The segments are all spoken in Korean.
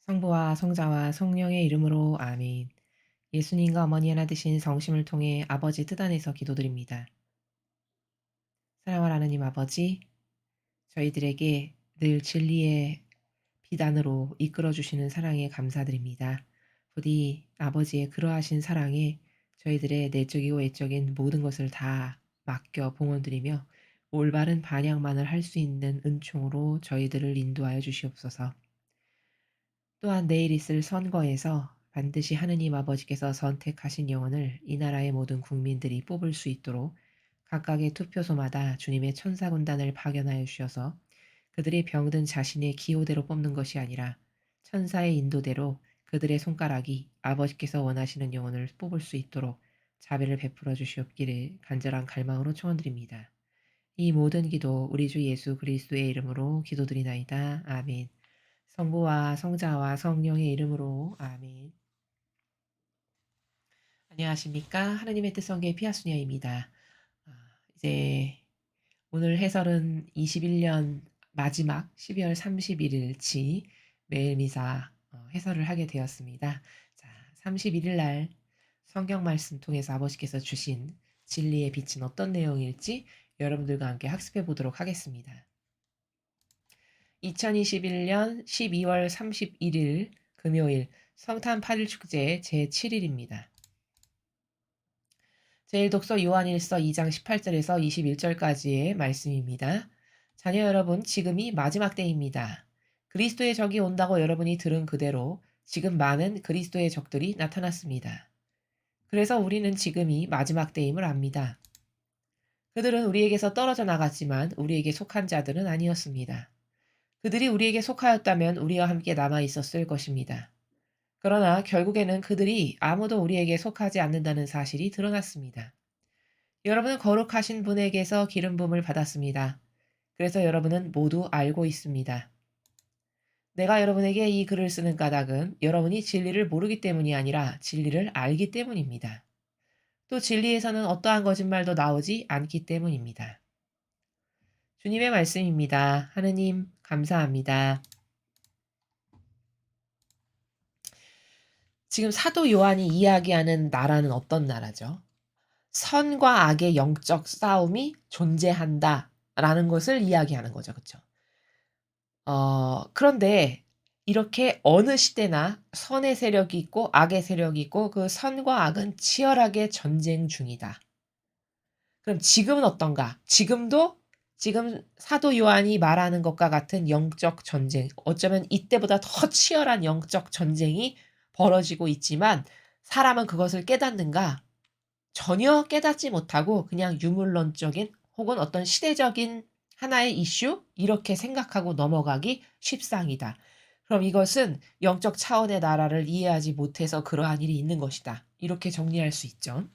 성부와 성자와 성령의 이름으로 아멘. 예수님과 어머니 하나 되신 성심을 통해 아버지 뜻 안에서 기도드립니다. 사랑하는 하나님 아버지, 저희들에게 늘 진리의 비단으로 이끌어 주시는 사랑에 감사드립니다. 부디 아버지의 그러하신 사랑에 저희들의 내적이고 외적인 모든 것을 다 맡겨 봉헌드리며 올바른 반향만을 할 수 있는 은총으로 저희들을 인도하여 주시옵소서. 또한 내일 있을 선거에서 반드시 하느님 아버지께서 선택하신 영혼을 이 나라의 모든 국민들이 뽑을 수 있도록 각각의 투표소마다 주님의 천사군단을 파견하여 주셔서 그들이 병든 자신의 기호대로 뽑는 것이 아니라 천사의 인도대로 그들의 손가락이 아버지께서 원하시는 영혼을 뽑을 수 있도록 자비를 베풀어 주시옵기를 간절한 갈망으로 청원드립니다. 이 모든 기도 우리 주 예수 그리스도의 이름으로 기도드리나이다. 아멘. 성부와 성자와 성령의 이름으로 아멘. 안녕하십니까? 하느님의 뜻성계 피아수녀입니다. 이제 오늘 해설은 21년 마지막 12월 31일치 매일 미사 해설을 하게 되었습니다. 자, 31일 날 성경 말씀 통해서 아버지께서 주신 진리의 빛은 어떤 내용일지 여러분들과 함께 학습해 보도록 하겠습니다. 2021년 12월 31일 금요일 성탄 8일 축제 제7일입니다. 제1독서 요한일서 2장 18절에서 21절까지의 말씀입니다. 자녀 여러분, 지금이 마지막 때입니다. 그리스도의 적이 온다고 여러분이 들은 그대로 지금 많은 그리스도의 적들이 나타났습니다. 그래서 우리는 지금이 마지막 때임을 압니다. 그들은 우리에게서 떨어져 나갔지만 우리에게 속한 자들은 아니었습니다. 그들이 우리에게 속하였다면 우리와 함께 남아 있었을 것입니다. 그러나 결국에는 그들이 아무도 우리에게 속하지 않는다는 사실이 드러났습니다. 여러분은 거룩하신 분에게서 기름 부음을 받았습니다. 그래서 여러분은 모두 알고 있습니다. 내가 여러분에게 이 글을 쓰는 까닭은 여러분이 진리를 모르기 때문이 아니라 진리를 알기 때문입니다. 또 진리에서는 어떠한 거짓말도 나오지 않기 때문입니다. 주님의 말씀입니다. 하느님 감사합니다. 지금 사도 요한이 이야기하는 나라는 어떤 나라죠? 선과 악의 영적 싸움이 존재한다라는 것을 이야기하는 거죠. 그쵸? 그런데 이렇게 어느 시대나 선의 세력이 있고 악의 세력이 있고 그 선과 악은 치열하게 전쟁 중이다. 그럼 지금은 어떤가? 지금도 지금 사도 요한이 말하는 것과 같은 영적 전쟁, 어쩌면 이때보다 더 치열한 영적 전쟁이 벌어지고 있지만 사람은 그것을 깨닫는가? 전혀 깨닫지 못하고 그냥 유물론적인 혹은 어떤 시대적인 하나의 이슈 이렇게 생각하고 넘어가기 십상이다. 그럼 이것은 영적 차원의 나라를 이해하지 못해서 그러한 일이 있는 것이다. 이렇게 정리할 수 있죠.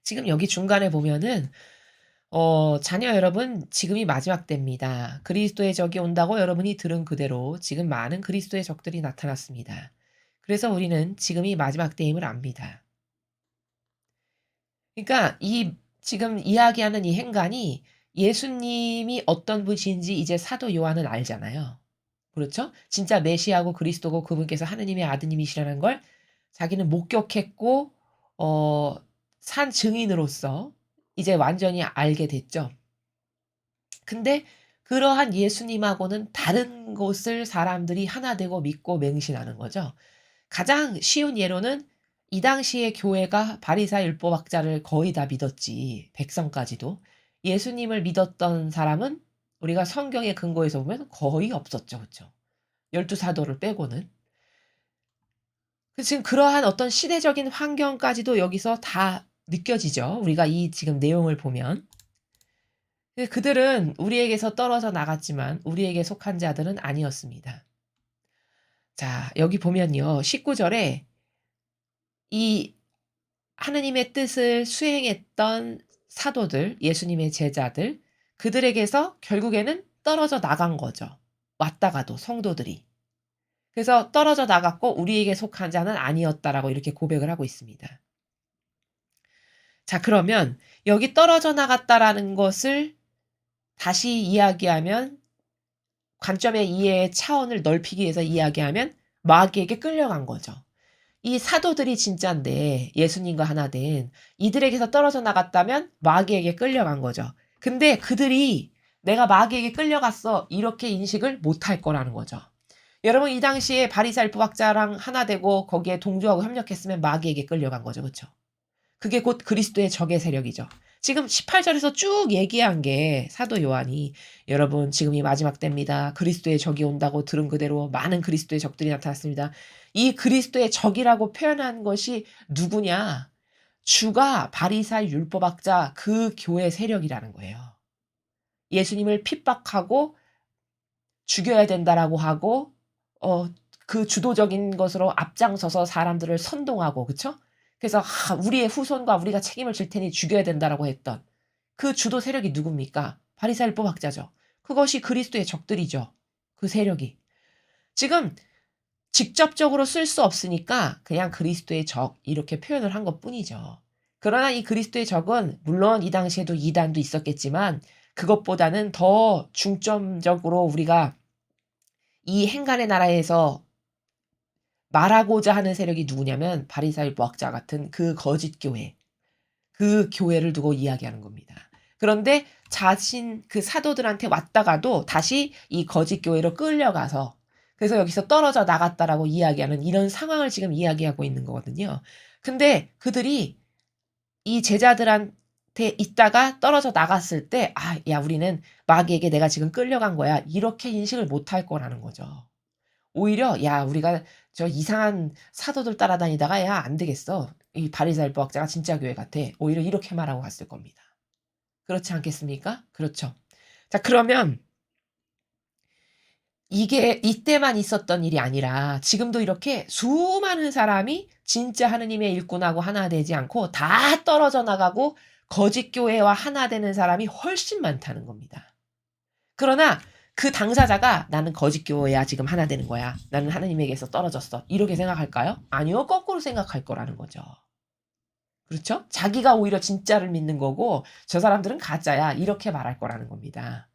지금 여기 중간에 보면은 자녀 여러분 지금이 마지막 때입니다. 그리스도의 적이 온다고 여러분이 들은 그대로 지금 많은 그리스도의 적들이 나타났습니다. 그래서 우리는 지금이 마지막 때임을 압니다. 그러니까 이 지금 이야기하는 이 행간이 예수님이 어떤 분이신지 이제 사도 요한은 알잖아요. 그렇죠? 진짜 메시아고 그리스도고 그분께서 하느님의 아드님이시라는 걸 자기는 목격했고 어 산 증인으로서 이제 완전히 알게 됐죠. 근데 그러한 예수님하고는 다른 것을 사람들이 하나 되고 믿고 맹신하는 거죠. 가장 쉬운 예로는 이 당시의 교회가 바리사 율법학자를 거의 다 믿었지 백성까지도. 예수님을 믿었던 사람은 우리가 성경의 근거에서 보면 거의 없었죠. 그쵸? 12 사도를 빼고는. 지금 그러한 어떤 시대적인 환경까지도 여기서 다 느껴지죠. 우리가 이 지금 내용을 보면. 그들은 우리에게서 떨어져 나갔지만 우리에게 속한 자들은 아니었습니다. 자, 여기 보면요. 19절에 이 하느님의 뜻을 수행했던 사도들, 예수님의 제자들, 그들에게서 결국에는 떨어져 나간 거죠. 왔다가도 성도들이. 그래서 떨어져 나갔고 우리에게 속한 자는 아니었다라고 이렇게 고백을 하고 있습니다. 자, 그러면 여기 떨어져 나갔다라는 것을 다시 이야기하면 관점의 이해의 차원을 넓히기 위해서 이야기하면 마귀에게 끌려간 거죠. 이 사도들이 진짠데 예수님과 하나 된 이들에게서 떨어져 나갔다면 마귀에게 끌려간 거죠. 근데 그들이 '내가 마귀에게 끌려갔어.' 이렇게 인식을 못할 거라는 거죠. 여러분 이 당시에 바리새인부 학자랑 하나 되고 거기에 동조하고 협력했으면 마귀에게 끌려간 거죠. 그쵸? 그게 곧 그리스도의 적의 세력이죠. 지금 18절에서 쭉 얘기한 게 사도 요한이 "여러분 지금이 마지막 때입니다. 그리스도의 적이 온다고 들은 그대로 많은 그리스도의 적들이 나타났습니다." 이 그리스도의 적이라고 표현한 것이 누구냐? 주가 바리사의 율법학자 그 교회 세력이라는 거예요. 예수님을 핍박하고 죽여야 된다라고 하고 어 그 주도적인 것으로 앞장서서 사람들을 선동하고 그쵸? 그래서 우리의 후손과 우리가 책임을 질 테니 죽여야 된다."라고 했던 그 주도 세력이 누굽니까? 바리새인법 학자죠. 그것이 그리스도의 적들이죠. 그 세력이. 지금 직접적으로 쓸 수 없으니까 그냥 그리스도의 적 이렇게 표현을 한 것뿐이죠. 그러나 이 그리스도의 적은 물론 이 당시에도 이단도 있었겠지만 그것보다는 더 중점적으로 우리가 이 행간의 나라에서 말하고자 하는 세력이 누구냐면 바리새인법 학자 같은 그 거짓 교회, 그 교회를 두고 이야기하는 겁니다. 그런데 자신 그 사도들한테 왔다가도 다시 이 거짓 교회로 끌려가서 그래서 여기서 떨어져 나갔다라고 이야기하는 이런 상황을 지금 이야기하고 있는 거거든요. 근데 그들이 이 제자들한테 있다가 떨어져 나갔을 때 '아 야 우리는 마귀에게 내가 지금 끌려간 거야.' 이렇게 인식을 못할 거라는 거죠. 오히려 '야 우리가 저 이상한 사도들 따라다니다가 야 안 되겠어. 이 바리새인법 학자가 진짜 교회 같아.' 오히려 이렇게 말하고 갔을 겁니다. 그렇지 않겠습니까? 그렇죠. 자 그러면 이게 이때만 있었던 일이 아니라 지금도 이렇게 수많은 사람이 진짜 하느님의 일꾼하고 하나 되지 않고 다 떨어져 나가고 거짓 교회와 하나 되는 사람이 훨씬 많다는 겁니다. 그러나 그 당사자가 '나는 거짓 교회야 지금 하나 되는 거야. 나는 하느님에게서 떨어졌어.' 이렇게 생각할까요? 아니요. 거꾸로 생각할 거라는 거죠. 그렇죠? 자기가 오히려 진짜를 믿는 거고 '저 사람들은 가짜야.' 이렇게 말할 거라는 겁니다.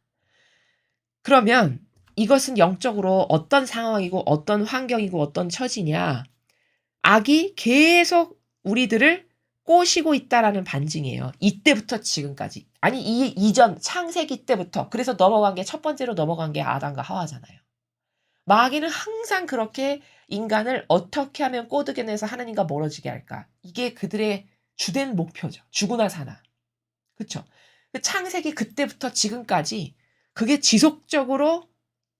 그러면 이것은 영적으로 어떤 상황이고 어떤 환경이고 어떤 처지냐. 악이 계속 우리들을 꼬시고 있다라는 반증이에요. 이때부터 지금까지. 아니 이 이전 창세기 때부터. 그래서 넘어간 게 첫 번째로 넘어간 게 아담과 하와잖아요. 마귀는 항상 그렇게 인간을 어떻게 하면 꼬드겨내서 하나님과 멀어지게 할까. 이게 그들의 주된 목표죠. 죽으나 사나. 그쵸? 그 창세기 그때부터 지금까지 그게 지속적으로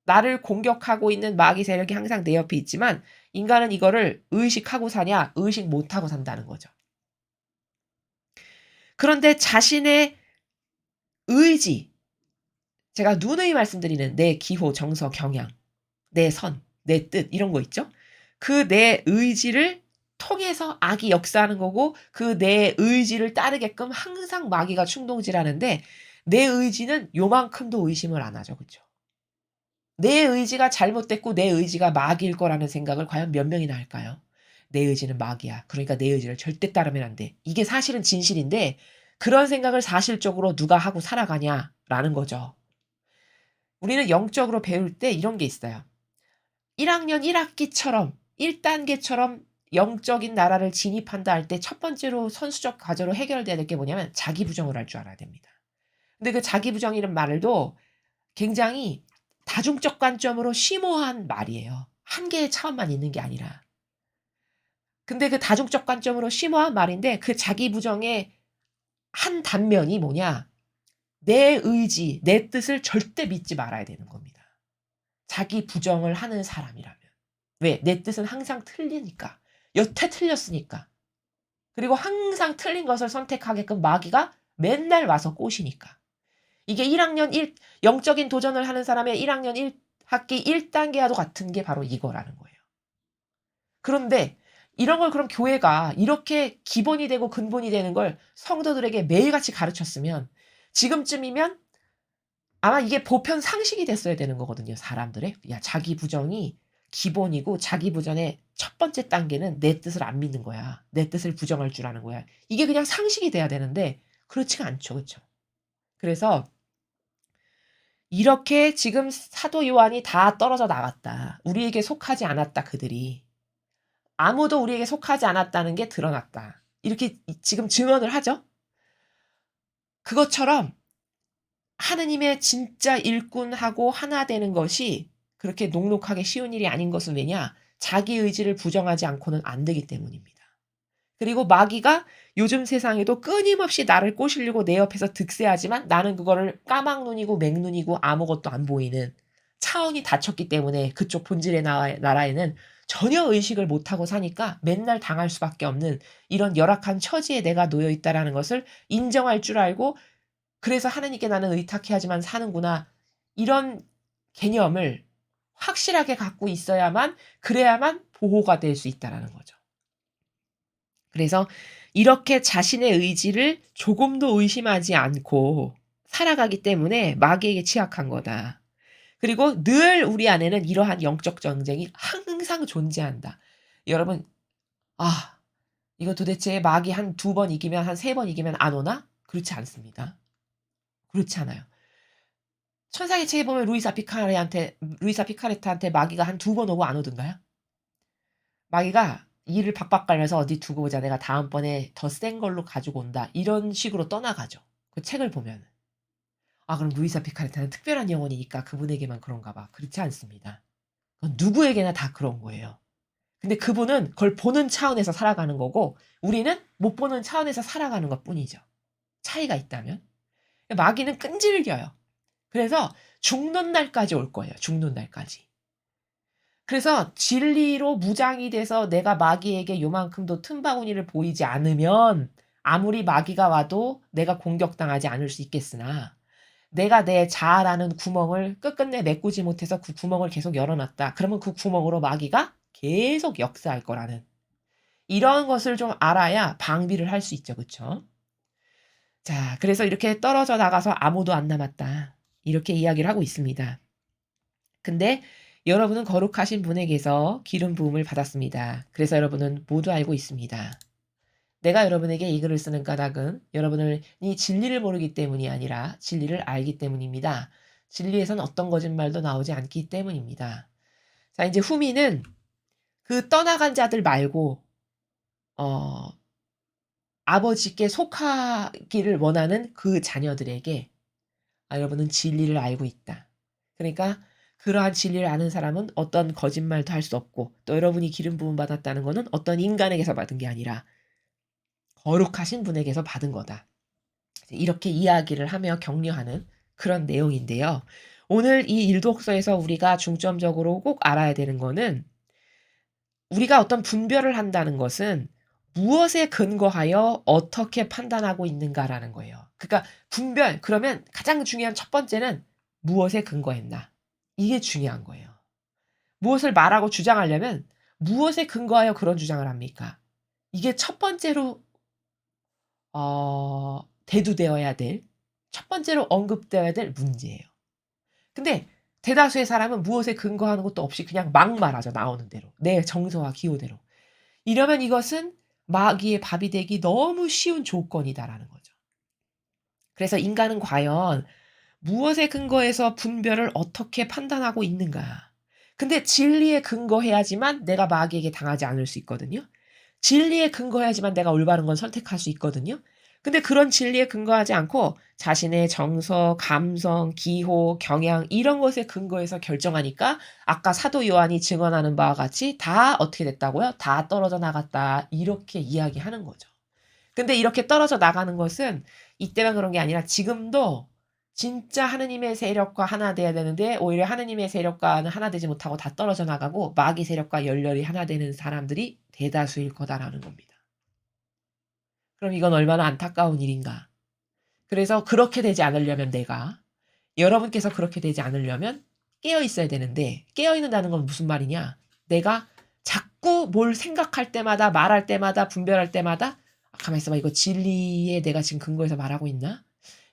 나를 공격하고 있는 마귀 세력이 항상 내 옆에 있지만 인간은 이거를 의식하고 사냐 의식 못하고 산다는 거죠. 그런데 자신의 의지 제가 누누이 말씀드리는 내 기호, 정서, 경향, 내 선, 내 뜻 이런 거 있죠? 그 내 의지를 통해서 악이 역사하는 거고 그 내 의지를 따르게끔 항상 마귀가 충동질하는데 내 의지는 요만큼도 의심을 안 하죠. 그쵸? 내 의지가 잘못됐고 내 의지가 마귀일 거라는 생각을 과연 몇 명이나 할까요? '내 의지는 마귀야. 그러니까 내 의지를 절대 따르면 안 돼.' 이게 사실은 진실인데 그런 생각을 사실적으로 누가 하고 살아가냐라는 거죠. 우리는 영적으로 배울 때 이런 게 있어요. 1 학년 1 학기처럼 1 단계처럼 영적인 나라를 진입한다 할 때 첫 번째로 선수적 과제로 해결돼야 될 게 뭐냐면 자기 부정을 할 줄 알아야 됩니다. 근데 그 자기 부정이란 말도 굉장히 다중적 관점으로 심오한 말이에요. 한 개의 차원만 있는 게 아니라. 근데 그 다중적 관점으로 심오한 말인데 그 자기 부정의 한 단면이 뭐냐? 내 의지, 내 뜻을 절대 믿지 말아야 되는 겁니다. 자기 부정을 하는 사람이라면. 왜? 내 뜻은 항상 틀리니까. 여태 틀렸으니까. 그리고 항상 틀린 것을 선택하게끔 마귀가 맨날 와서 꼬시니까. 이게 1 학년 1 영적인 도전을 하는 사람의 1 학년 1 학기 1 단계와도 같은 게 바로 이거라는 거예요. 그런데 이런 걸 그럼 교회가 이렇게 기본이 되고 근본이 되는 걸 성도들에게 매일같이 가르쳤으면 지금쯤이면 아마 이게 보편 상식이 됐어야 되는 거거든요, 사람들의. 야 자기 부정이 기본이고 자기 부정의 첫 번째 단계는 내 뜻을 안 믿는 거야. 내 뜻을 부정할 줄 아는 거야. 이게 그냥 상식이 돼야 되는데 그렇지가 않죠. 그쵸? 그래서 이렇게 지금 사도 요한이 다 떨어져 나갔다. 우리에게 속하지 않았다 그들이. 아무도 우리에게 속하지 않았다는 게 드러났다. 이렇게 지금 증언을 하죠. 그것처럼 하느님의 진짜 일꾼하고 하나 되는 것이 그렇게 녹록하게 쉬운 일이 아닌 것은 왜냐? 자기 의지를 부정하지 않고는 안 되기 때문입니다. 그리고 마귀가 요즘 세상에도 끊임없이 나를 꼬시려고 내 옆에서 득세하지만 나는 그거를 까막눈이고 맹눈이고 아무것도 안 보이는 차원이 닫혔기 때문에 그쪽 본질의 나라에는 전혀 의식을 못하고 사니까 맨날 당할 수밖에 없는 이런 열악한 처지에 내가 놓여 있다라는 것을 인정할 줄 알고 그래서 '하나님께 나는 의탁해야지만 사는구나.' 이런 개념을 확실하게 갖고 있어야만 그래야만 보호가 될 수 있다라는 거죠. 그래서 이렇게 자신의 의지를 조금도 의심하지 않고 살아가기 때문에 마귀에게 취약한 거다. 그리고 늘 우리 안에는 이러한 영적 전쟁이 항상 존재한다. 여러분 이거 도대체 마귀 한 2번 이기면 한 3번 이기면 안 오나? 그렇지 않습니다. 그렇지 않아요. 천사의 책에 보면 루이사 피카레트한테 마귀가 한 2번 오고 안 오던가요? 마귀가 이를 박박 깔면서 "어디 두고 보자. 내가 다음번에 더 센 걸로 가지고 온다." 이런 식으로 떠나가죠. 그 책을 보면은. 그럼 루이사 피카레트는 특별한 영혼이니까 그분에게만 그런가 봐. 그렇지 않습니다. 그건 누구에게나 다 그런 거예요. 근데 그분은 그걸 보는 차원에서 살아가는 거고 우리는 못 보는 차원에서 살아가는 것뿐이죠. 차이가 있다면. 마귀는 끈질겨요. 그래서 죽는 날까지 올 거예요, 죽는 날까지. 그래서 진리로 무장이 돼서 내가 마귀에게 요만큼도 틈바구니를 보이지 않으면 아무리 마귀가 와도 내가 공격당하지 않을 수 있겠으나 내가 내 자아라는 구멍을 끝끝내 메꾸지 못해서 그 구멍을 계속 열어 놨다. 그러면 그 구멍으로 마귀가 계속 역사할 거라는 이런 것을 좀 알아야 방비를 할 수 있죠. 그쵸? 자, 그래서 이렇게 떨어져 나가서 아무도 안 남았다. 이렇게 이야기를 하고 있습니다. 근데 여러분은 거룩하신 분에게서 기름 부음을 받았습니다. 그래서 여러분은 모두 알고 있습니다. 내가 여러분에게 이 글을 쓰는 까닭은 여러분이 진리를 모르기 때문이 아니라 진리를 알기 때문입니다. 진리에선 어떤 거짓말도 나오지 않기 때문입니다. 자, 이제 후미는 그 떠나간 자들 말고 어 아버지께 속하기를 원하는 그 자녀들에게 여러분은 진리를 알고 있다. 그러니까 그러한 진리를 아는 사람은 어떤 거짓말도 할 수 없고 또 여러분이 기름 부음 받았다는 거는 어떤 인간에게서 받은 게 아니라 거룩하신 분에게서 받은 거다. 이렇게 이야기를 하며 격려하는 그런 내용인데요. 오늘 이 일독서에서 우리가 중점적으로 꼭 알아야 되는 거는 우리가 어떤 분별을 한다는 것은 무엇에 근거하여 어떻게 판단하고 있는가라는 거예요. 그러니까 분별 그러면 가장 중요한 첫 번째는 무엇에 근거했나. 이게 중요한 거예요. 무엇을 말하고 주장하려면 무엇에 근거하여 그런 주장을 합니까? 이게 첫 번째로 대두되어야 될 첫 번째로 언급되어야 될 문제예요. 근데 대다수의 사람은 무엇에 근거하는 것도 없이 그냥 막 말하죠. 나오는 대로. 내 정서와 기호대로. 이러면 이것은 마귀의 밥이 되기 너무 쉬운 조건이다라는 거죠. 그래서 인간은 과연 무엇에 근거해서 분별을 어떻게 판단하고 있는가. 근데 진리에 근거해야지만 내가 마귀에게 당하지 않을 수 있거든요. 진리에 근거해야지만 내가 올바른 건 선택할 수 있거든요. 근데 그런 진리에 근거하지 않고 자신의 정서, 감성, 기호, 경향 이런 것에 근거해서 결정하니까 아까 사도 요한이 증언하는 바와 같이 다 어떻게 됐다고요? 다 떨어져 나갔다. 이렇게 이야기하는 거죠. 근데 이렇게 떨어져 나가는 것은 이때만 그런 게 아니라 지금도 진짜 하느님의 세력과 하나 돼야 되는데 오히려 하느님의 세력과는 하나 되지 못하고 다 떨어져 나가고 마귀 세력과 열렬히 하나 되는 사람들이 대다수일 거다라는 겁니다. 그럼 이건 얼마나 안타까운 일인가. 그래서 그렇게 되지 않으려면 여러분께서 그렇게 되지 않으려면 깨어 있어야 되는데 깨어 있는다는 건 무슨 말이냐. 내가 자꾸 뭘 생각할 때마다 말할 때마다 분별할 때마다 가만히 있어봐. 이거 진리에 내가 지금 근거해서 말하고 있나?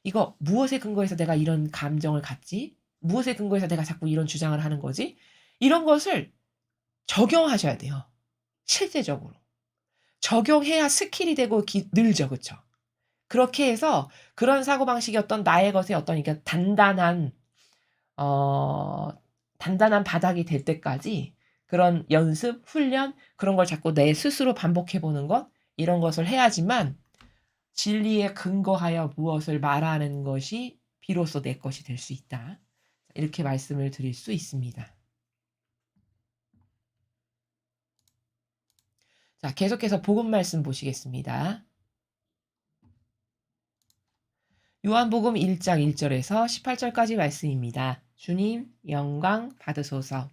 이거 무엇에 근거해서 내가 이런 감정을 갖지? 무엇에 근거해서 내가 자꾸 이런 주장을 하는 거지? 이런 것을 적용하셔야 돼요. 실제적으로. 적용해야 스킬이 되고 늘죠. 그쵸? 그렇게 해서 그런 사고방식이 어떤 나의 것에 어떤 단단한 어 단단한 바닥이 될 때까지 그런 연습, 훈련 그런 걸 자꾸 내 스스로 반복해 보는 것 이런 것을 해야지만 진리에 근거하여 무엇을 말하는 것이 비로소 내 것이 될 수 있다. 이렇게 말씀을 드릴 수 있습니다. 자, 계속해서 복음 말씀 보시겠습니다. 요한복음 1장 1절에서 18절까지 말씀입니다. 주님 영광 받으소서.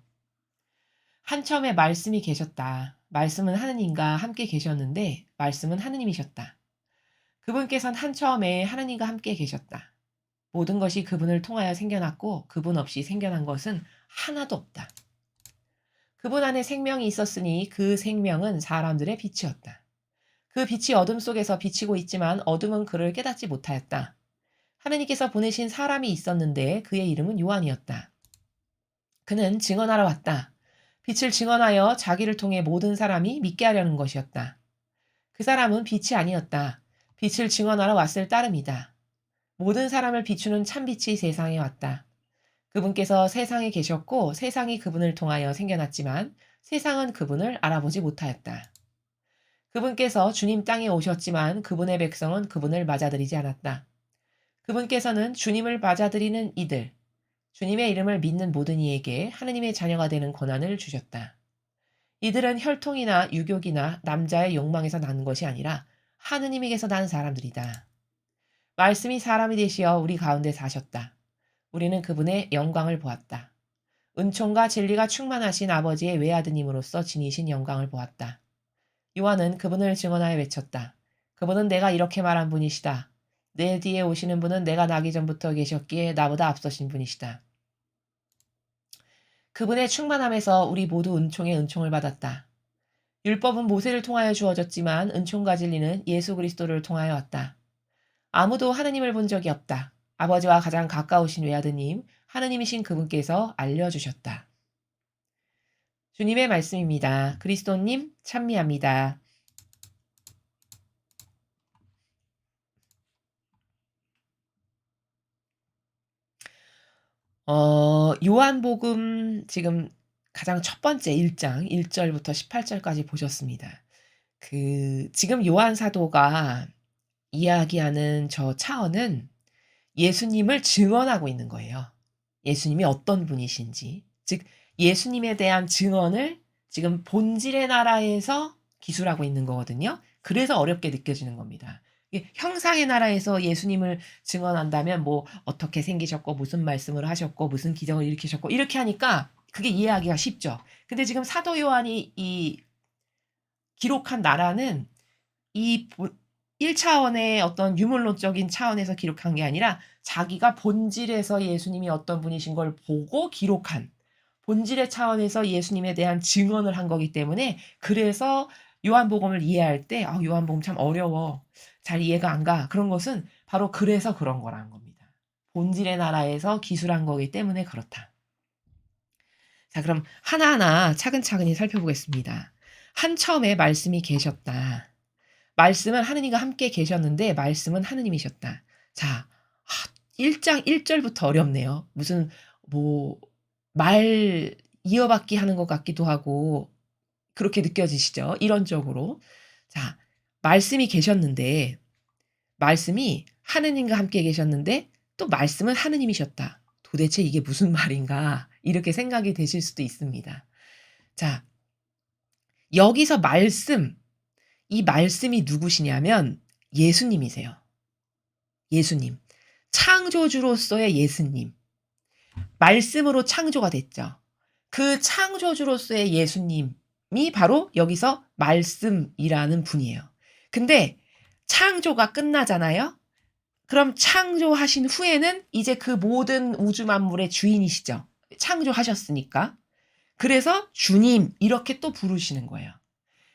한처음에 말씀이 계셨다. 말씀은 하느님과 함께 계셨는데 말씀은 하느님이셨다. 그분께서는 한처음에 하느님과 함께 계셨다. 모든 것이 그분을 통하여 생겨났고 그분 없이 생겨난 것은 하나도 없다. 그분 안에 생명이 있었으니 그 생명은 사람들의 빛이었다. 그 빛이 어둠 속에서 비치고 있지만 어둠은 그를 깨닫지 못하였다. 하느님께서 보내신 사람이 있었는데 그의 이름은 요한이었다. 그는 증언하러 왔다. 빛을 증언하여 자기를 통해 모든 사람이 믿게 하려는 것이었다. 그 사람은 빛이 아니었다. 빛을 증언하러 왔을 따름이다. 모든 사람을 비추는 참빛이 세상에 왔다. 그분께서 세상에 계셨고 세상이 그분을 통하여 생겨났지만 세상은 그분을 알아보지 못하였다. 그분께서 주님 땅에 오셨지만 그분의 백성은 그분을 맞아들이지 않았다. 그분께서는 주님을 맞아들이는 이들, 주님의 이름을 믿는 모든 이에게 하느님의 자녀가 되는 권한을 주셨다. 이들은 혈통이나 유교이나 남자의 욕망에서 난 것이 아니라 하느님에게서 난 사람들이다. 말씀이 사람이 되시어 우리 가운데 사셨다. 우리는 그분의 영광을 보았다. 은총과 진리가 충만하신 아버지의 외아드님으로서 지니신 영광을 보았다. 요한은 그분을 증언하여 외쳤다. 그분은 내가 이렇게 말한 분이시다. 내 뒤에 오시는 분은 내가 나기 전부터 계셨기에 나보다 앞서신 분이시다. 그분의 충만함에서 우리 모두 은총의 은총을 받았다. 율법은 모세를 통하여 주어졌지만 은총과 진리는 예수 그리스도를 통하여 왔다. 아무도 하느님을 본 적이 없다. 아버지와 가장 가까우신 외아드님, 하느님이신 그분께서 알려주셨다. 주님의 말씀입니다. 그리스도님 찬미합니다. 요한복음 지금 가장 첫 번째 1장 1절부터 18절까지 보셨습니다. 지금 요한 사도가 이야기하는 저 차원은 예수님을 증언하고 있는 거예요. 예수님이 어떤 분이신지. 즉, 예수님에 대한 증언을 지금 본질의 나라에서 기술하고 있는 거거든요. 그래서 어렵게 느껴지는 겁니다. 형상의 나라에서 예수님을 증언한다면 뭐 어떻게 생기셨고 무슨 말씀을 하셨고 무슨 기적을 일으키셨고 이렇게 하니까 그게 이해하기가 쉽죠. 근데 지금 사도 요한이 이 기록한 나라는 이 1차원의 어떤 유물론적인 차원에서 기록한 게 아니라 자기가 본질에서 예수님이 어떤 분이신 걸 보고 기록한 본질의 차원에서 예수님에 대한 증언을 한 거기 때문에 그래서 요한복음을 이해할 때 요한복음 참 어려워. 잘 이해가 안 가. 그런 것은 바로 그래서 그런 거라는 겁니다. 본질의 나라에서 기술한 거기 때문에 그렇다. 자, 그럼 하나하나 차근차근히 살펴보겠습니다. 한처음에 말씀이 계셨다. 말씀은 하느님과 함께 계셨는데 말씀은 하느님이셨다. 자, 1장 1절부터 어렵네요. 무슨 뭐 말 이어받기 하는 것 같기도 하고 그렇게 느껴지시죠? 이론적으로. 자, 말씀이 계셨는데 말씀이 하느님과 함께 계셨는데 또 말씀은 하느님이셨다. 도대체 이게 무슨 말인가? 이렇게 생각이 되실 수도 있습니다. 자, 여기서 이 말씀이 누구시냐면 예수님이세요. 예수님. 창조주로서의 예수님. 말씀으로 창조가 됐죠. 그 창조주로서의 예수님이 바로 여기서 말씀이라는 분이에요. 근데 창조가 끝나잖아요. 그럼 창조하신 후에는 이제 그 모든 우주 만물의 주인이시죠. 창조하셨으니까. 그래서 주님 이렇게 또 부르시는 거예요.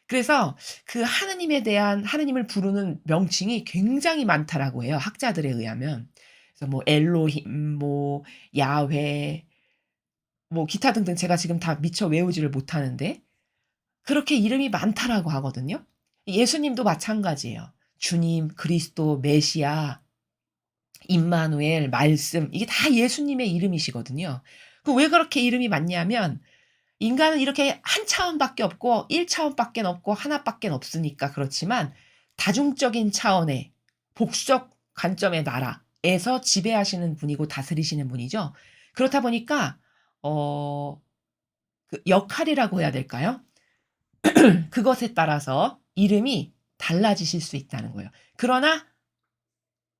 그래서 그 하느님에 대한 하느님을 부르는 명칭이 굉장히 많다라고 해요. 학자들에 의하면. 그래서 뭐 엘로힘, 뭐 야훼, 뭐 기타 등등 제가 지금 다 미처 외우지를 못하는데 그렇게 이름이 많다라고 하거든요. 예수님도 마찬가지예요. 주님, 그리스도, 메시아 임마누엘, 말씀 이게 다 예수님의 이름이시거든요. 그 왜 그렇게 이름이 많냐면 인간은 이렇게 한 차원밖에 없고 1 차원밖에 없고 하나밖에 없으니까 그렇지만 다중적인 차원의 복수적 관점의 나라에서 지배하시는 분이고 다스리시는 분이죠. 그렇다 보니까 어 그 역할이라고 해야 될까요? 그것에 따라서 이름이 달라지실 수 있다는 거예요. 그러나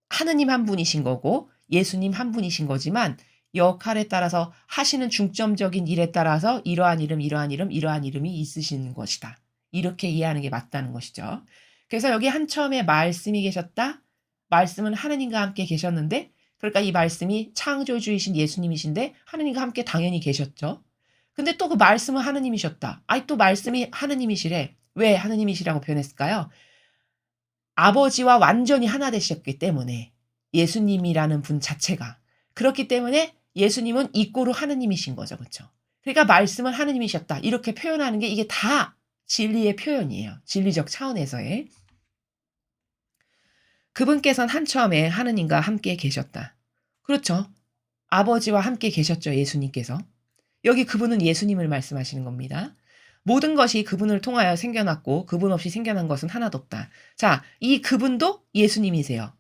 하느님 한 분이신 거고 예수님 한 분이신 거지만 역할에 따라서 하시는 중점적인 일에 따라서 이러한 이름, 이러한 이름, 이러한 이름이 있으신 것이다. 이렇게 이해하는 게 맞다는 것이죠. 그래서 여기 한 처음에 말씀이 계셨다. 말씀은 하느님과 함께 계셨는데 그러니까 이 말씀이 창조주이신 예수님이신데 하느님과 함께 당연히 계셨죠. 근데 또 그 말씀은 하느님이셨다. 아이 또 말씀이 하느님이시래. 왜 하느님이시라고 표현했을까요? 아버지와 완전히 하나 되셨기 때문에 예수님이라는 분 자체가. 그렇기 때문에 예수님은 이꼬르 하느님이신 거죠. 그쵸? 그러니까 말씀은 하느님이셨다. 이렇게 표현하는 게 이게 다 진리의 표현이에요. 진리적 차원에서의. 그분께서는 한처음에 하느님과 함께 계셨다. 그렇죠. 아버지와 함께 계셨죠. 예수님께서. 여기 그분은 예수님을 말씀하시는 겁니다. 모든 것이 그분을 통하여 생겨났고 그분 없이 생겨난 것은 하나도 없다. 자, 이 그분도 예수님이세요.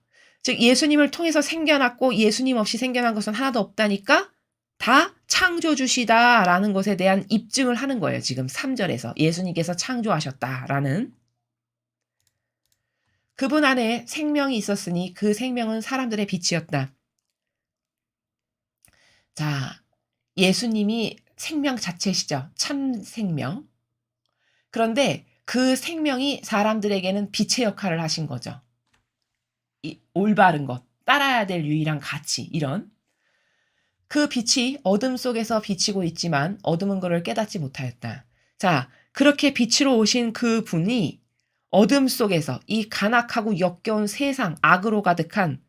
즉 예수님을 통해서 생겨났고 예수님 없이 생겨난 것은 하나도 없다니까 다 창조주시다라는 것에 대한 입증을 하는 거예요. 지금 3절에서 예수님께서 창조하셨다라는. 그분 안에 생명이 있었으니 그 생명은 사람들의 빛이었다. 자, 예수님이 생명 자체시죠. 참 생명. 그런데 그 생명이 사람들에게는 빛의 역할을 하신 거죠. 이 올바른 것, 따라야 될 유일한 가치 이런. 그 빛이 어둠 속에서 비치고 있지만 어둠은 그를 깨닫지 못하였다. 자, 그렇게 빛으로 오신 그 분이 어둠 속에서 이 간악하고 역겨운 세상, 악으로 가득한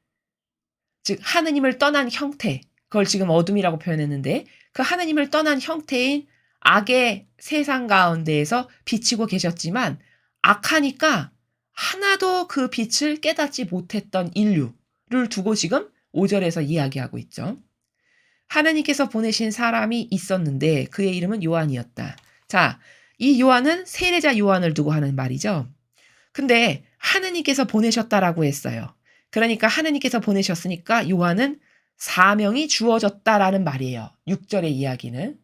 즉 하느님을 떠난 형태, 그걸 지금 어둠이라고 표현했는데 그 하느님을 떠난 형태인 악의 세상 가운데에서 비치고 계셨지만 악하니까 하나도 그 빛을 깨닫지 못했던 인류를 두고 지금 5절에서 이야기하고 있죠. 하느님께서 보내신 사람이 있었는데 그의 이름은 요한이었다. 자, 이 요한은 세례자 요한을 두고 하는 말이죠. 근데 하느님께서 보내셨다라고 했어요. 그러니까 하느님께서 보내셨으니까 요한은 사명이 주어졌다라는 말이에요. 6절의 이야기는.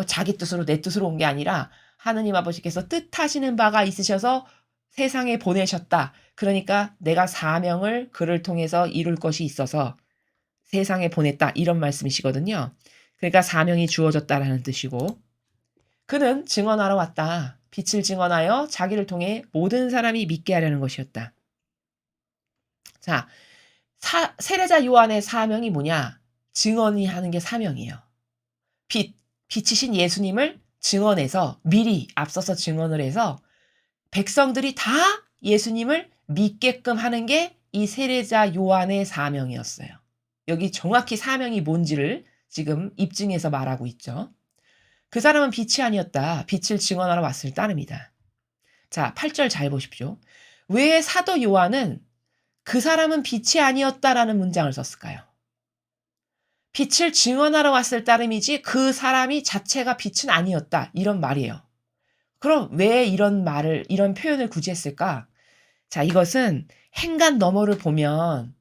자기 뜻으로 내 뜻으로 온 게 아니라 하느님 아버지께서 뜻하시는 바가 있으셔서 세상에 보내셨다. 그러니까 내가 사명을 그를 통해서 이룰 것이 있어서 세상에 보냈다. 이런 말씀이시거든요. 그러니까 사명이 주어졌다라는 뜻이고 그는 증언하러 왔다. 빛을 증언하여 자기를 통해 모든 사람이 믿게 하려는 것이었다. 자, 세례자 요한의 사명이 뭐냐? 증언이 하는 게 사명이에요. 빛이신 예수님을 증언해서 미리 앞서서 증언을 해서 백성들이 다 예수님을 믿게끔 하는 게 이 세례자 요한의 사명이었어요. 여기 정확히 사명이 뭔지를 지금 입증해서 말하고 있죠. 그 사람은 빛이 아니었다. 빛을 증언하러 왔을 따름이다. 자, 8절 잘 보십시오. 왜 사도 요한은 그 사람은 빛이 아니었다라는 문장을 썼을까요? 빛을 증언하러 왔을 따름이지 그 사람이 자체가 빛은 아니었다. 이런 말이에요. 그럼 왜 이런 표현을 굳이 했을까? 자, 이것은 행간 너머를 보면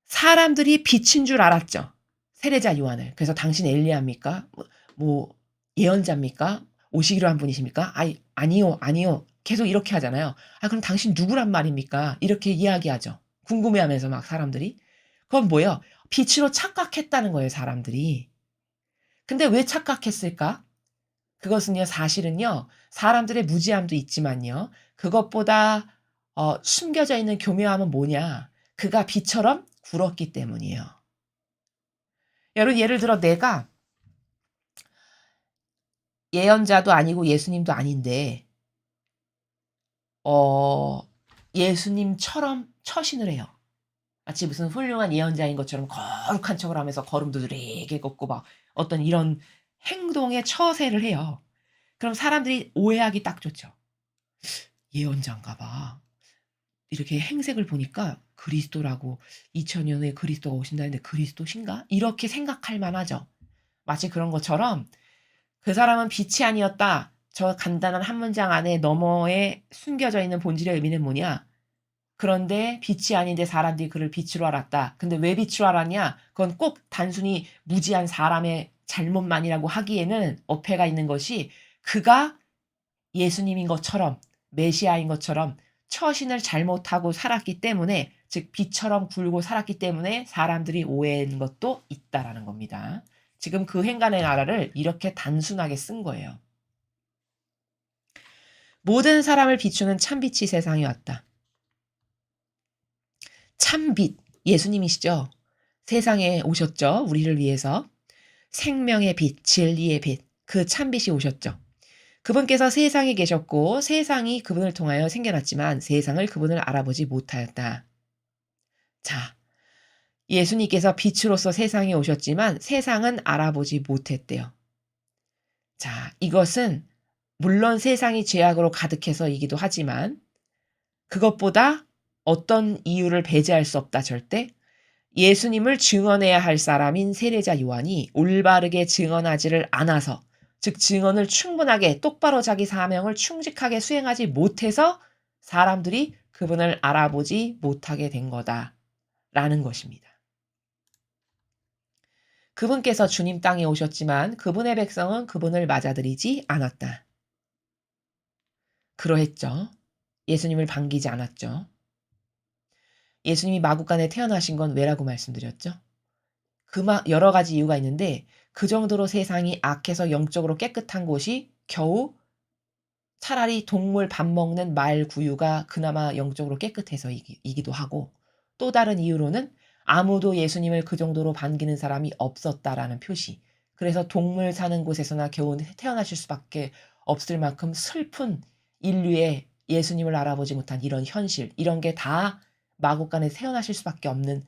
사람들이 빛인 줄 알았죠. 세례자 요한을. 그래서 당신 엘리야입니까? 뭐 예언자입니까? 오시기로 한 분이십니까? 아니요, 아니요. 계속 이렇게 하잖아요. 그럼 당신 누구란 말입니까? 이렇게 이야기하죠. 궁금해하면서 막 사람들이. 그건 뭐예요? 빛으로 착각했다는 거예요, 사람들이. 근데 왜 착각했을까? 그것은요, 사실은요, 사람들의 무지함도 있지만요, 그것보다 숨겨져 있는 교묘함은 뭐냐? 그가 빛처럼 굴었기 때문이에요. 여러분, 예를 들어 내가 예언자도 아니고 예수님도 아닌데, 예수님처럼 처신을 해요. 마치 무슨 훌륭한 예언자인 것처럼 거룩한 척을 하면서 걸음도 느리게 걷고 막 어떤 이런 행동에 처세를 해요. 그럼 사람들이 오해하기 딱 좋죠. 예언자인가 봐. 이렇게 행색을 보니까 그리스도라고 2000년 후에 그리스도가 오신다는데 그리스도신가? 이렇게 생각할 만하죠. 마치 그런 것처럼 그 사람은 빛이 아니었다. 저 간단한 한 문장 안에 너머에 숨겨져 있는 본질의 의미는 뭐냐? 그런데 빛이 아닌데 사람들이 그를 빛으로 알았다. 근데 왜 빛으로 알았냐? 그건 꼭 단순히 무지한 사람의 잘못만이라고 하기에는 어폐가 있는 것이 그가 예수님인 것처럼 메시아인 것처럼 처신을 잘못하고 살았기 때문에 즉 빛처럼 굴고 살았기 때문에 사람들이 오해한 것도 있다라는 겁니다. 지금 그 행간의 나라를 이렇게 단순하게 쓴 거예요. 모든 사람을 비추는 참빛이 세상에 왔다. 참빛, 예수님이시죠. 세상에 오셨죠. 우리를 위해서. 생명의 빛, 진리의 빛, 그 참빛이 오셨죠. 그분께서 세상에 계셨고 세상이 그분을 통하여 생겨났지만 세상을 그분을 알아보지 못하였다. 자, 예수님께서 빛으로서 세상에 오셨지만 세상은 알아보지 못했대요. 자, 이것은 물론 세상이 죄악으로 가득해서이기도 하지만 그것보다 어떤 이유를 배제할 수 없다 절대. 예수님을 증언해야 할 사람인 세례자 요한이 올바르게 증언하지를 않아서 즉 증언을 충분하게 똑바로 자기 사명을 충직하게 수행하지 못해서 사람들이 그분을 알아보지 못하게 된 거다라는 것입니다. 그분께서 주님 땅에 오셨지만 그분의 백성은 그분을 맞아들이지 않았다. 그러했죠. 예수님을 반기지 않았죠. 예수님이 마구간에 태어나신 건 왜라고 말씀드렸죠? 여러 가지 이유가 있는데 그 정도로 세상이 악해서 영적으로 깨끗한 곳이 겨우 차라리 동물 밥 먹는 말 구유가 그나마 영적으로 깨끗해서이기도 하고 또 다른 이유로는 아무도 예수님을 그 정도로 반기는 사람이 없었다라는 표시. 그래서 동물 사는 곳에서나 겨우 태어나실 수밖에 없을 만큼 슬픈 인류의 예수님을 알아보지 못한 이런 현실, 이런 게 다 마구간에 태어나실 수밖에 없는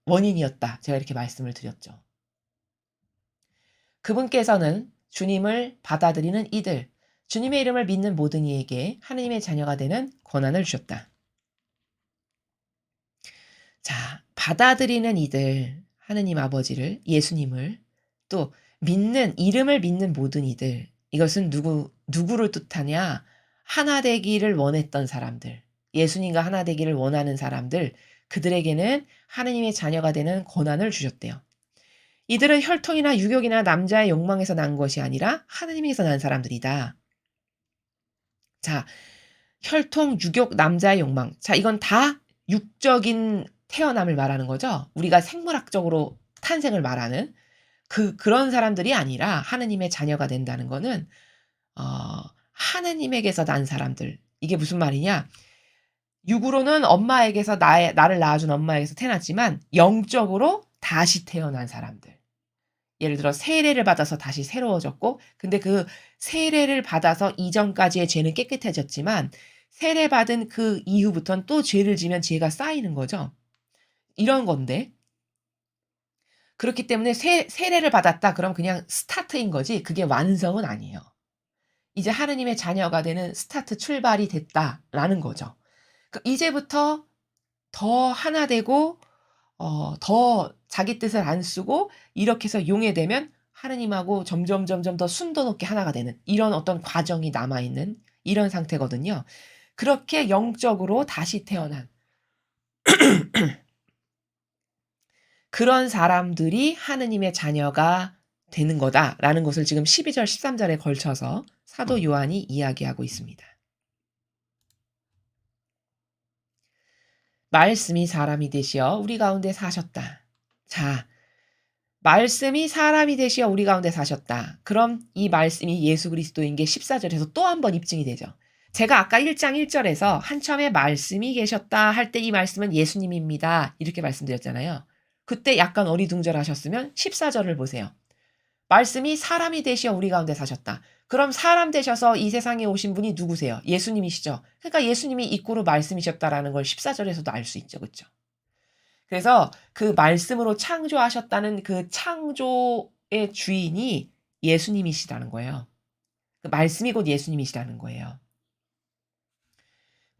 원인이었다. 제가 이렇게 말씀을 드렸죠. 그분께서는 주님을 받아들이는 이들, 주님의 이름을 믿는 모든 이에게 하느님의 자녀가 되는 권한을 주셨다. 자, 받아들이는 이들, 하느님 아버지를, 예수님을, 또 이름을 믿는 모든 이들, 이것은 누구를 뜻하냐? 하나 되기를 원했던 사람들, 예수님과 하나 되기를 원하는 사람들, 그들에게는 하느님의 자녀가 되는 권한을 주셨대요. 이들은 혈통이나 유격이나 남자의 욕망에서 난 것이 아니라 하느님에게서 난 사람들이다. 자, 혈통, 유격, 남자의 욕망. 자, 이건 다 육적인 태어남을 말하는 거죠. 우리가 생물학적으로 탄생을 말하는 그런 사람들이 아니라 하느님의 자녀가 된다는 거는 어, 하느님에게서 난 사람들. 이게 무슨 말이냐? 육으로는 엄마에게서 나를 낳아준 엄마에게서 태어났지만 영적으로 다시 태어난 사람들. 예를 들어 세례를 받아서 다시 새로워졌고 근데 그 세례를 받아서 이전까지의 죄는 깨끗해졌지만 세례받은 그 이후부터는 또 죄를 지면 죄가 쌓이는 거죠. 이런 건데 그렇기 때문에 세례를 받았다 그럼 그냥 스타트인 거지 그게 완성은 아니에요. 이제 하느님의 자녀가 되는 스타트 출발이 됐다라는 거죠. 이제부터 더 하나 되고 더 자기 뜻을 안 쓰고 이렇게 해서 용해되면 하느님하고 점점 더 순도 높게 하나가 되는 이런 어떤 과정이 남아있는 이런 상태거든요. 그렇게 영적으로 다시 태어난 그런 사람들이 하느님의 자녀가 되는 거다라는 것을 지금 12절 13절에 걸쳐서 사도 요한이 이야기하고 있습니다. 말씀이 사람이 되시어 우리 가운데 사셨다. 자, 말씀이 사람이 되시어 우리 가운데 사셨다. 그럼 이 말씀이 예수 그리스도인 게 14절에서 또 한 번 입증이 되죠. 제가 아까 1장 1절에서 한참에 말씀이 계셨다 할 때 이 말씀은 예수님입니다. 이렇게 말씀드렸잖아요. 그때 약간 어리둥절하셨으면 14절을 보세요. 말씀이 사람이 되시어 우리 가운데 사셨다. 그럼 사람 되셔서 이 세상에 오신 분이 누구세요? 예수님이시죠. 그러니까 예수님이 이꼬로 말씀이셨다라는 걸 14절에서도 알 수 있죠. 그렇죠? 그래서 그 말씀으로 창조하셨다는 그 창조의 주인이 예수님이시라는 거예요. 그 말씀이 곧 예수님이시라는 거예요.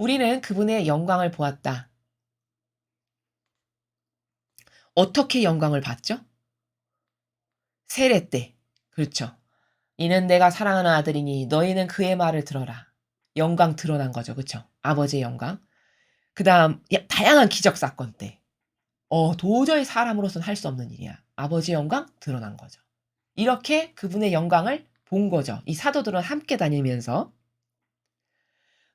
우리는 그분의 영광을 보았다. 어떻게 영광을 봤죠? 세례 때. 그렇죠. 이는 내가 사랑하는 아들이니 너희는 그의 말을 들어라. 영광 드러난 거죠. 그쵸? 아버지의 영광. 그다음 다양한 기적 사건 때. 도저히 사람으로서는 할 수 없는 일이야. 아버지의 영광 드러난 거죠. 이렇게 그분의 영광을 본 거죠. 이 사도들은 함께 다니면서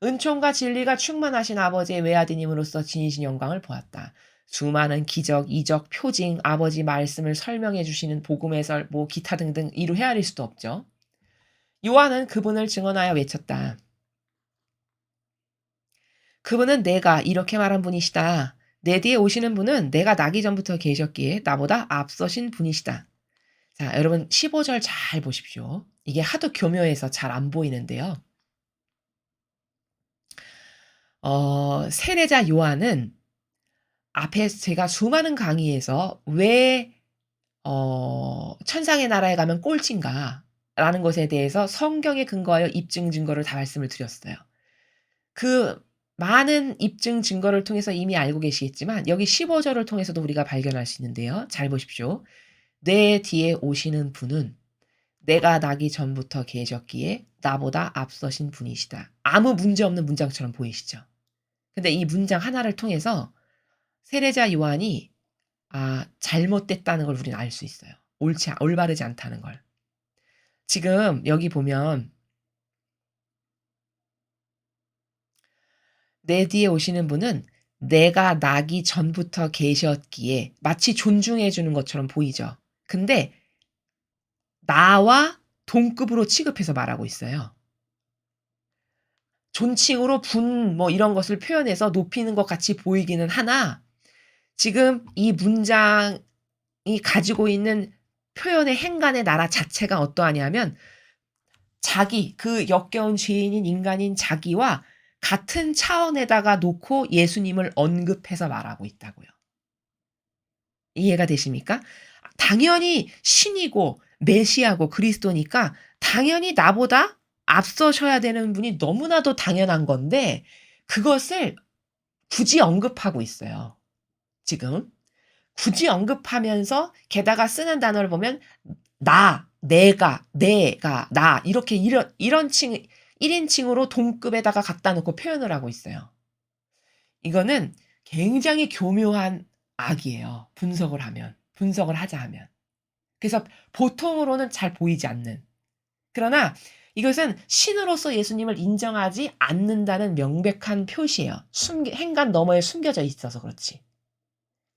은총과 진리가 충만하신 아버지의 외아드님으로서 지니신 영광을 보았다. 수많은 기적, 이적, 표징, 아버지 말씀을 설명해 주시는 복음 해설, 뭐 기타 등등 이루 헤아릴 수도 없죠. 요한은 그분을 증언하여 외쳤다. 그분은 내가 이렇게 말한 분이시다. 내 뒤에 오시는 분은 내가 나기 전부터 계셨기에 나보다 앞서신 분이시다. 자, 여러분 15절 잘 보십시오. 이게 하도 교묘해서 잘 안 보이는데요. 세례자 요한은 앞에 제가 수많은 강의에서 왜 천상의 나라에 가면 꼴찌인가 라는 것에 대해서 성경에 근거하여 입증 증거를 다 말씀을 드렸어요. 그 많은 입증 증거를 통해서 이미 알고 계시겠지만 여기 15절을 통해서도 우리가 발견할 수 있는데요. 잘 보십시오. 내 뒤에 오시는 분은 내가 나기 전부터 계셨기에 나보다 앞서신 분이시다. 아무 문제 없는 문장처럼 보이시죠? 근데 이 문장 하나를 통해서 세례자 요한이 잘못됐다는 걸 우리는 알 수 있어요. 올바르지 않다는 걸. 지금 여기 보면 내 뒤에 오시는 분은 내가 나기 전부터 계셨기에 마치 존중해 주는 것처럼 보이죠. 근데 나와 동급으로 취급해서 말하고 있어요. 존칭으로 분 뭐 이런 것을 표현해서 높이는 것 같이 보이기는 하나 지금 이 문장이 가지고 있는 표현의 행간의 나라 자체가 어떠하냐면 자기 그 역겨운 죄인인 인간인 자기와 같은 차원에다가 놓고 예수님을 언급해서 말하고 있다고요. 이해가 되십니까? 당연히 신이고 메시아고 그리스도니까 당연히 나보다 앞서셔야 되는 분이 너무나도 당연한 건데 그것을 굳이 언급하고 있어요. 지금. 굳이 언급하면서 게다가 쓰는 단어를 보면 내가, 나 이렇게 이런 칭 1인칭으로 동급에다가 갖다 놓고 표현을 하고 있어요. 이거는 굉장히 교묘한 악이에요. 분석을 하자 하면. 그래서 보통으로는 잘 보이지 않는. 그러나 이것은 신으로서 예수님을 인정하지 않는다는 명백한 표시예요. 행간 너머에 숨겨져 있어서 그렇지.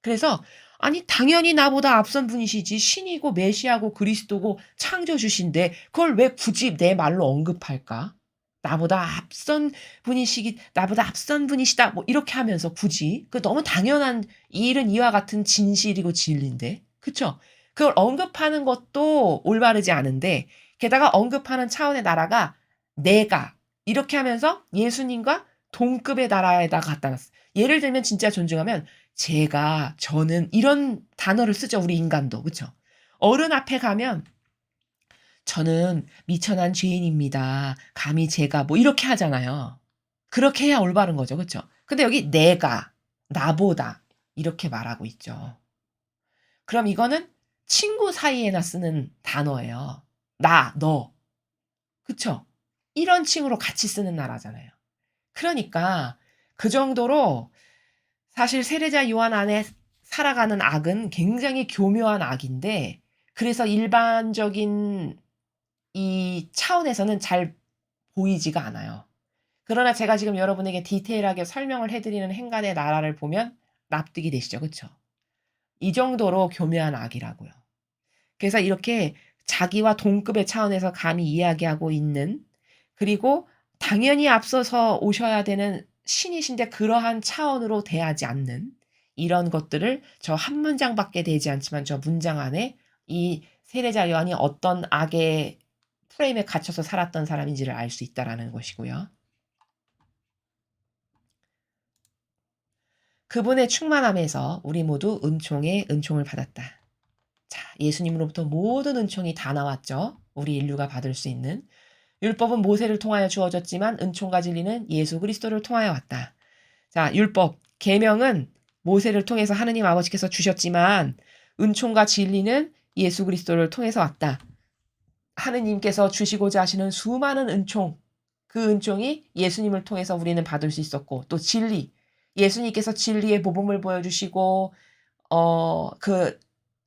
그래서 아니 당연히 나보다 앞선 분이시지 신이고 메시아고 그리스도고 창조주신데 그걸 왜 굳이 내 말로 언급할까? 나보다 앞선 분이시다 뭐 이렇게 하면서 굳이 그 너무 당연한 이 일은 이와 같은 진실이고 진리인데 그쵸? 그걸 언급하는 것도 올바르지 않은데 게다가 언급하는 차원의 나라가 내가 이렇게 하면서 예수님과 동급의 나라에다 갖다 놨어. 예를 들면 진짜 존중하면 저는 이런 단어를 쓰죠. 우리 인간도. 그쵸? 어른 앞에 가면 저는 미천한 죄인입니다. 감히 제가 뭐 이렇게 하잖아요. 그렇게 해야 올바른 거죠. 그쵸? 근데 여기 내가, 나보다 이렇게 말하고 있죠. 그럼 이거는 친구 사이에나 쓰는 단어예요. 너. 그쵸? 이런 칭으로 같이 쓰는 나라잖아요. 그러니까 그 정도로 사실 세례자 요한 안에 살아가는 악은 굉장히 교묘한 악인데 그래서 일반적인 이 차원에서는 잘 보이지가 않아요. 그러나 제가 지금 여러분에게 디테일하게 설명을 해 드리는 행간의 나라를 보면 납득이 되시죠. 그쵸? 이 정도로 교묘한 악이라고요. 그래서 이렇게 자기와 동급의 차원에서 감히 이야기하고 있는 그리고 당연히 앞서서 오셔야 되는 신이신데 그러한 차원으로 대하지 않는 이런 것들을 저 한 문장밖에 되지 않지만 저 문장 안에 이 세례자 요한이 어떤 악의 프레임에 갇혀서 살았던 사람인지를 알 수 있다라는 것이고요. 그분의 충만함에서 우리 모두 은총에 은총을 받았다. 자, 예수님으로부터 모든 은총이 다 나왔죠. 우리 인류가 받을 수 있는. 율법은 모세를 통하여 주어졌지만 은총과 진리는 예수 그리스도를 통하여 왔다. 자, 율법, 계명은 모세를 통해서 하느님 아버지께서 주셨지만 은총과 진리는 예수 그리스도를 통해서 왔다. 하느님께서 주시고자 하시는 수많은 은총, 그 은총이 예수님을 통해서 우리는 받을 수 있었고, 또 진리, 예수님께서 진리의 모범을 보여주시고 그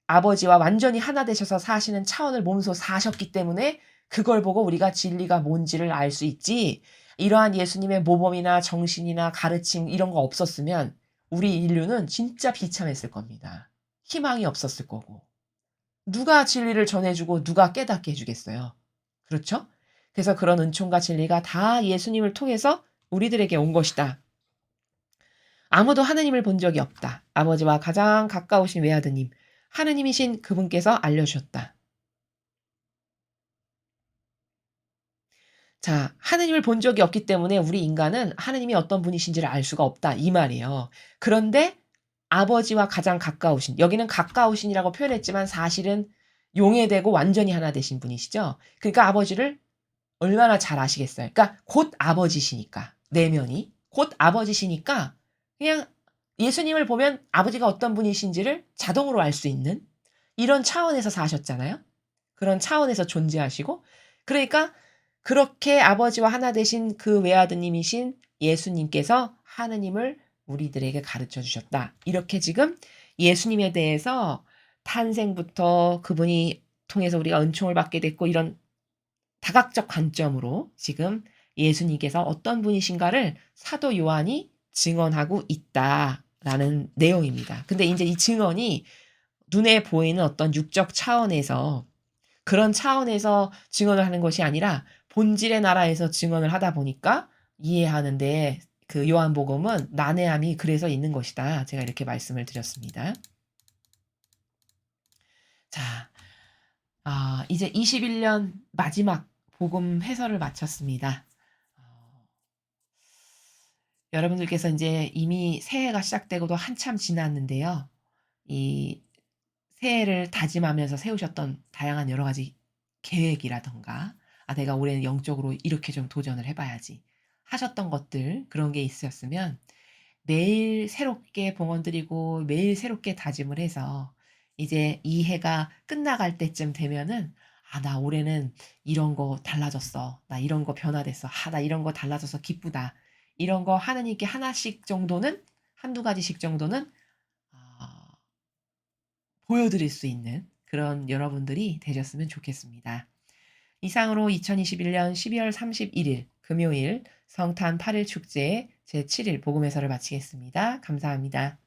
아버지와 완전히 하나 되셔서 사시는 차원을 몸소 사셨기 때문에 그걸 보고 우리가 진리가 뭔지를 알 수 있지. 이러한 예수님의 모범이나 정신이나 가르침 이런 거 없었으면 우리 인류는 진짜 비참했을 겁니다. 희망이 없었을 거고. 누가 진리를 전해주고 누가 깨닫게 해주겠어요. 그렇죠? 그래서 그런 은총과 진리가 다 예수님을 통해서 우리들에게 온 것이다. 아무도 하느님을 본 적이 없다. 아버지와 가장 가까우신 외아드님, 하느님이신 그분께서 알려주셨다. 자, 하느님을 본 적이 없기 때문에 우리 인간은 하느님이 어떤 분이신지를 알 수가 없다. 이 말이에요. 그런데 아버지와 가장 가까우신, 여기는 가까우신이라고 표현했지만 사실은 용해되고 완전히 하나 되신 분이시죠. 그러니까 아버지를 얼마나 잘 아시겠어요. 그러니까 곧 아버지시니까, 내면이. 곧 아버지시니까 그냥 예수님을 보면 아버지가 어떤 분이신지를 자동으로 알 수 있는 이런 차원에서 사셨잖아요. 그런 차원에서 존재하시고 그러니까 그렇게 아버지와 하나 되신 그 외아드님이신 예수님께서 하느님을 우리들에게 가르쳐 주셨다. 이렇게 지금 예수님에 대해서 탄생부터 그분이 통해서 우리가 은총을 받게 됐고 이런 다각적 관점으로 지금 예수님께서 어떤 분이신가를 사도 요한이 증언하고 있다라는 내용입니다. 근데 이제 이 증언이 눈에 보이는 어떤 육적 차원에서 그런 차원에서 증언을 하는 것이 아니라 본질의 나라에서 증언을 하다 보니까 이해하는데 그 요한복음은 난해함이 그래서 있는 것이다. 제가 이렇게 말씀을 드렸습니다. 자, 이제 21년 마지막 복음 해설을 마쳤습니다. 여러분들께서 이제 이미 새해가 시작되고도 한참 지났는데요. 이 새해를 다짐하면서 세우셨던 다양한 여러 가지 계획이라던가, 내가 올해는 영적으로 이렇게 좀 도전을 해봐야지 하셨던 것들, 그런 게 있으셨으면 매일 새롭게 봉헌드리고 매일 새롭게 다짐을 해서 이제 이 해가 끝나갈 때쯤 되면은 나 올해는 이런 거 달라졌어. 나 이런 거 변화됐어. 나 이런 거 달라져서 기쁘다. 이런 거 하느님께 하나씩 정도는, 한두 가지씩 정도는 아, 보여드릴 수 있는 그런 여러분들이 되셨으면 좋겠습니다. 이상으로 2021년 12월 31일 금요일 성탄 8일 축제 제7일 복음 해설을 마치겠습니다. 감사합니다.